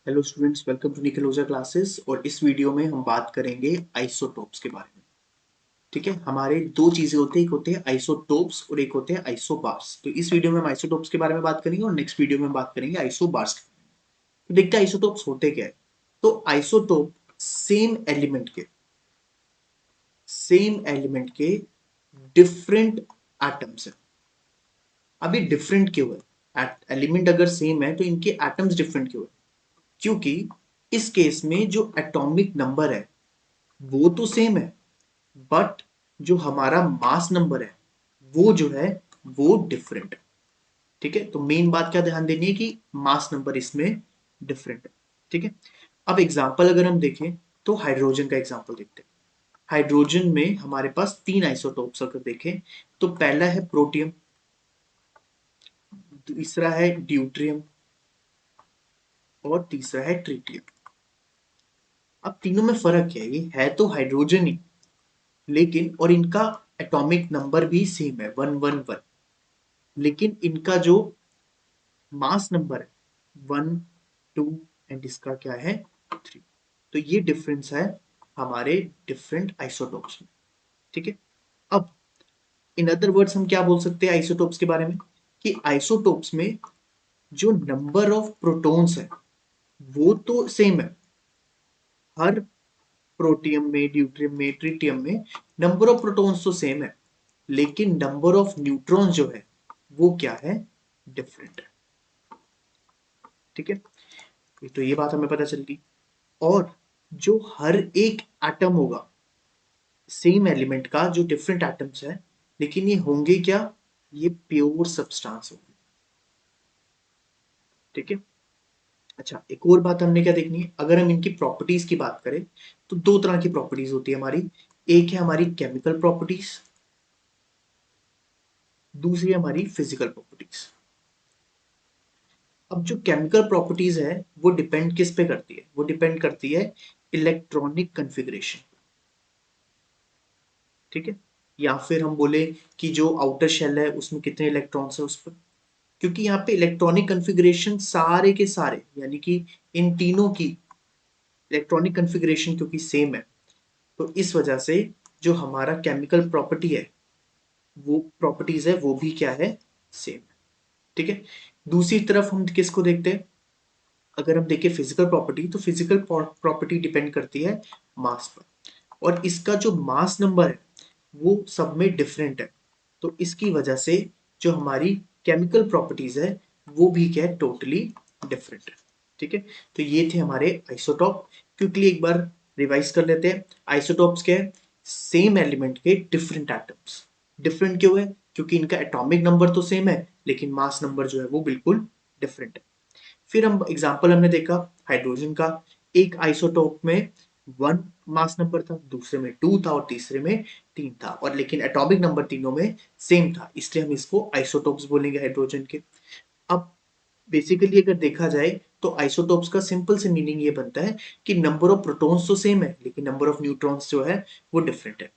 Hello students, welcome to Nikhil Ojha classes. और इस video में हम बात करेंगे आइसोटोप्स के बारे में। ठीक है, हमारे दो चीजें होती है, एक होते हैं आइसोटोप्स और एक होते हैं आइसोबार्स। तो इस वीडियो में हम आइसोटोप्स के बारे में बात करेंगे और नेक्स्ट वीडियो में बात करेंगे आइसोबार्स के। तो देखते हैं आइसोटोप्स होते क्या है। तो आइसोटोप सेम एलिमेंट के डिफरेंट एटम्स है। अभी डिफरेंट क्यों है? एलिमेंट अगर सेम है तो इनके एटम्स डिफरेंट क्यों है? क्योंकि इस केस में जो एटॉमिक नंबर है वो तो सेम है, बट जो हमारा मास नंबर है वो जो है वो डिफरेंट है। ठीक है, तो मेन बात क्या ध्यान देनी है कि मास नंबर इसमें डिफरेंट है। ठीक है, अब एग्जांपल अगर हम देखें तो हाइड्रोजन का एग्जांपल देखते हैं। हाइड्रोजन में हमारे पास तीन आइसोटोप्स अगर देखें तो पहला है प्रोटियम, दूसरा है ड्यूट्रियम और तीसरा है ट्रिटियम। अब तीनों में फर्क क्या है? ये है तो हाइड्रोजन ही, लेकिन और इनका एटॉमिक नंबर भी सेम है 111, लेकिन इनका जो मास नंबर है 1 2 एंड इसका क्या है 3। तो ये डिफरेंस है हमारे डिफरेंट आइसोटोप्स में। ठीक है, अब इन अदर वर्ड्स हम क्या बोल सकते हैं आइसोटोप्स के बारे में कि आइसोटोप्स में जो नंबर ऑफ प्रोटॉन्स है वो तो सेम है। हर प्रोटियम में, ड्यूट्रियम में, ट्रिटियम में नंबर ऑफ प्रोटॉन्स तो सेम है, लेकिन नंबर ऑफ न्यूट्रॉन्स जो है वो क्या है, डिफरेंट है। ठीक है, तो ये बात हमें पता चल गई। और जो हर एक एटम होगा सेम एलिमेंट का, जो डिफरेंट एटम्स है, लेकिन ये होंगे क्या, ये प्योर सब्सटेंस होंगे। ठीक है, अच्छा एक और बात हमने क्या देखनी है, अगर हम इनकी प्रॉपर्टीज की बात करें तो दो तरह की प्रॉपर्टीज होती है हमारी। एक है हमारी केमिकल प्रॉपर्टीज, दूसरी है हमारी फिजिकल प्रॉपर्टीज। अब जो केमिकल प्रॉपर्टीज है वो डिपेंड किस पे करती है? वो डिपेंड करती है इलेक्ट्रॉनिक कन्फिग्रेशन। ठीक है, या फिर हम बोले कि जो आउटर शेल है उसमें कितने इलेक्ट्रॉन्स है उस पर। क्योंकि यहाँ पे इलेक्ट्रॉनिक कन्फिग्रेशन सारे के सारे, यानी कि इन तीनों की इलेक्ट्रॉनिक कन्फिग्रेशन क्योंकि सेम है, तो इस वजह से जो हमारा केमिकल प्रॉपर्टी है, वो प्रॉपर्टीज है वो भी क्या है, सेम है। ठीक है, दूसरी तरफ हम किसको देखते हैं? अगर हम देखें फिजिकल प्रॉपर्टी, तो फिजिकल प्रॉपर्टी डिपेंड करती है मास पर, और इसका जो मास नंबर है वो सब में डिफरेंट है। तो इसकी वजह से जो हमारी केमिकल प्रॉपर्टीज है वो भी क्या है, टोटली डिफरेंट है। ठीक है, तो ये थे हमारे आइसोटॉप। क्विकली एक बार रिवाइज कर लेते हैं। आइसोटॉप्स क्या है? सेम एलिमेंट के डिफरेंट एटम्स। डिफरेंट क्यों है? क्योंकि इनका एटॉमिक नंबर तो सेम है, लेकिन मास नंबर जो है वो बिल्कुल डिफरेंट है। फिर हम एग्जाम्पल हमने देखा हाइड्रोजन का। एक आइसोटोप में 1 मास नंबर था, दूसरे में 2 था और तीसरे में 3 था, और लेकिन एटॉमिक नंबर तीनों में सेम था, इसलिए हम इसको आइसोटोप्स बोलेंगे हाइड्रोजन के। अब बेसिकली अगर देखा जाए तो आइसोटोप्स का सिंपल से मीनिंग ये बनता है कि नंबर ऑफ प्रोटॉन्स तो सेम है, लेकिन नंबर ऑफ न्यूट्रॉन्स जो है वो डिफरेंट है।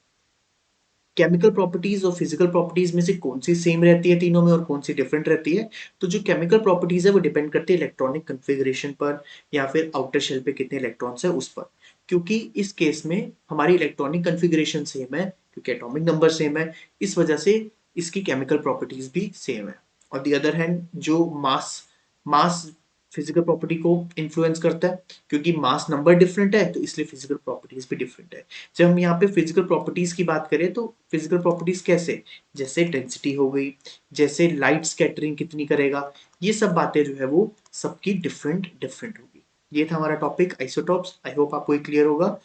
केमिकल प्रॉपर्टीज और फिजिकल प्रॉपर्टीज में से कौन सी सेम रहती है तीनों में और कौन सी डिफरेंट रहती है? तो जो केमिकल प्रॉपर्टीज है वो डिपेंड करती है इलेक्ट्रॉनिक कन्फिग्रेशन पर, या फिर आउटर शेल पे कितने इलेक्ट्रॉन्स है उस पर। क्योंकि इस केस में हमारी इलेक्ट्रॉनिक कन्फिग्रेशन सेम है, क्योंकि एटॉमिक नंबर सेम है, इस वजह से इसकी केमिकल प्रॉपर्टीज भी सेम है। और दी अदर हैंड जो मास मास फिजिकल प्रॉपर्टी को इन्फ्लुएंस करता है, क्योंकि मास नंबर डिफरेंट है तो इसलिए फिजिकल प्रॉपर्टीज भी डिफरेंट है। जब हम यहाँ पे फिजिकल प्रॉपर्टीज की बात करें तो फिजिकल प्रॉपर्टीज कैसे, जैसे डेंसिटी हो गई, जैसे लाइट स्कैटरिंग कितनी करेगा, ये सब बातें जो है वो सबकी डिफरेंट डिफरेंट होगी। ये था हमारा टॉपिक आइसोटॉप्स। आई होप आपको क्लियर होगा।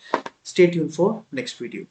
Stay tune for next video.